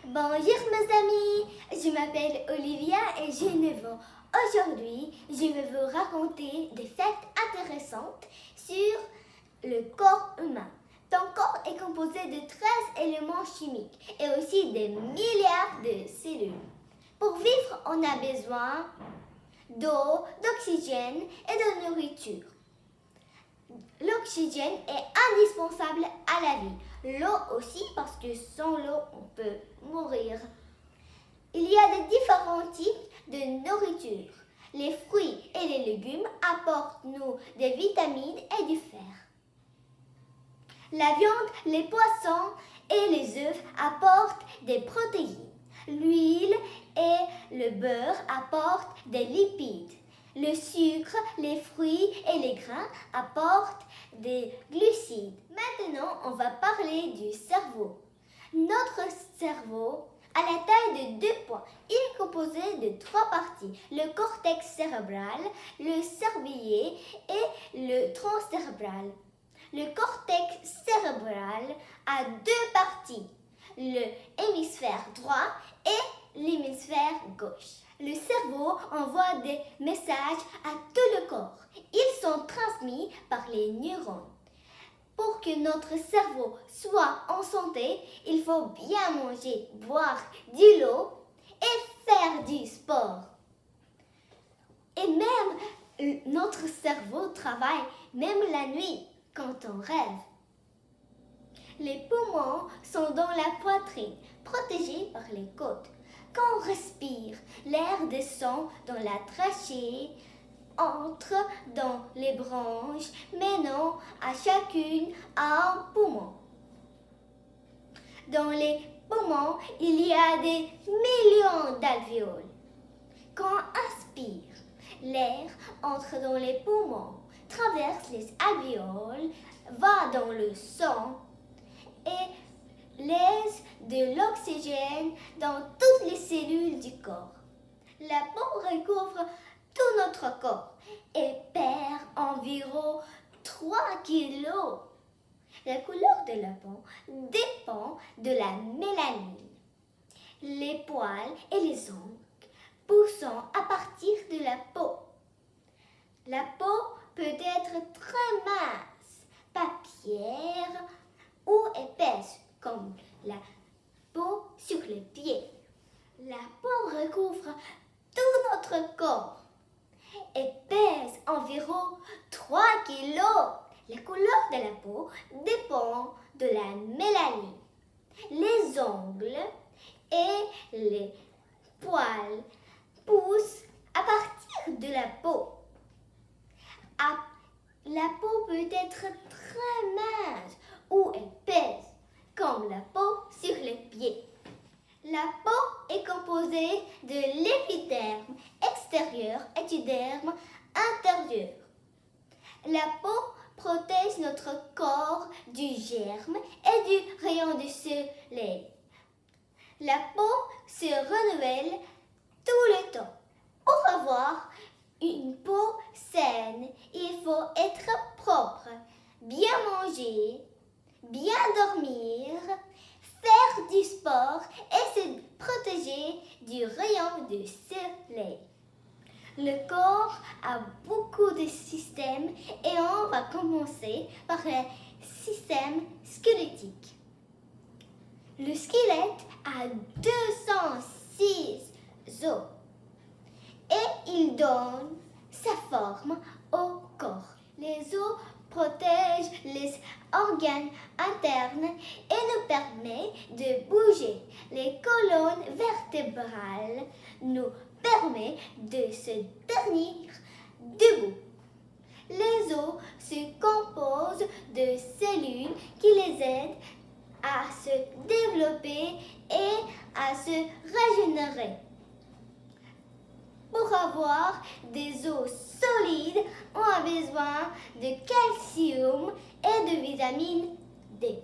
Bonjour mes amis, je m'appelle Olivia et j'ai 9 ans. Aujourd'hui, je vais vous raconter des faits intéressantes sur le corps humain. Ton corps est composé de 13 éléments chimiques et aussi de milliards de cellules. Pour vivre, on a besoin d'eau, d'oxygène et de nourriture. L'oxygène est indispensable à la vie. L'eau aussi, parce que sans l'eau, on peut mourir. Il y a de différents types de nourriture. Les fruits et les légumes apportent nous des vitamines et du fer. La viande, les poissons et les œufs apportent des protéines. L'huile et le beurre apportent des lipides. Le sucre, les fruits et les grains apportent des glucides. Maintenant, on va parler du cerveau. Notre cerveau a la taille de 2 points. Il est composé de 3 parties. Le cortex cérébral, le cervelet et le tronc cérébral. Le cortex cérébral a 2 parties, l'hémisphère droit et l'hémisphère gauche. Le cerveau envoie des messages à tout le corps. Ils sont transmis par les neurones. Pour que notre cerveau soit en santé, il faut bien manger, boire de l'eau et faire du sport. Et même notre cerveau travaille même la nuit quand on rêve. Les poumons sont dans la poitrine, protégés par les côtes. Quand on respire, l'air descend dans la trachée, entre dans les branches, menant à chacune à un poumon. Dans les poumons, il y a des millions d'alvéoles. Quand on inspire, l'air entre dans les poumons, traverse les alvéoles, va dans le sang et laisse de l'oxygène dans toutes les cellules du corps. La peau recouvre tout notre corps et perd environ 3 kilos. La couleur de la peau dépend de la mélanine. Les poils et les ongles poussant à partir de la peau. La peau peut être très mince, papière ou épaisse, comme la peau sur les pieds. La peau recouvre tout notre corps et pèse environ 3 kilos. La couleur de la peau dépend de la mélanine. Les ongles et les poils poussent à partir de la peau. La peau peut être très mince ou épaisse, comme la peau sur les pieds. La peau est composée de l'épiderme extérieur et du derme intérieur. La peau protège notre corps du germe et du rayon du soleil. La peau se renouvelle tout le temps. Pour avoir une peau saine, il faut être propre, bien manger, bien dormir, faire du sport et se protéger du rayon du soleil. Le corps a beaucoup de systèmes et on va commencer par le système squelettique. Le squelette a 206 os et il donne sa forme au corps. Les os protègent les organes internes et nous permettent de bouger. Les colonnes vertébrales nous permettent de se tenir debout. Les os se composent de cellules qui les aident à se développer et à se régénérer. Pour avoir des os solides, on a besoin de calcium et de vitamine D.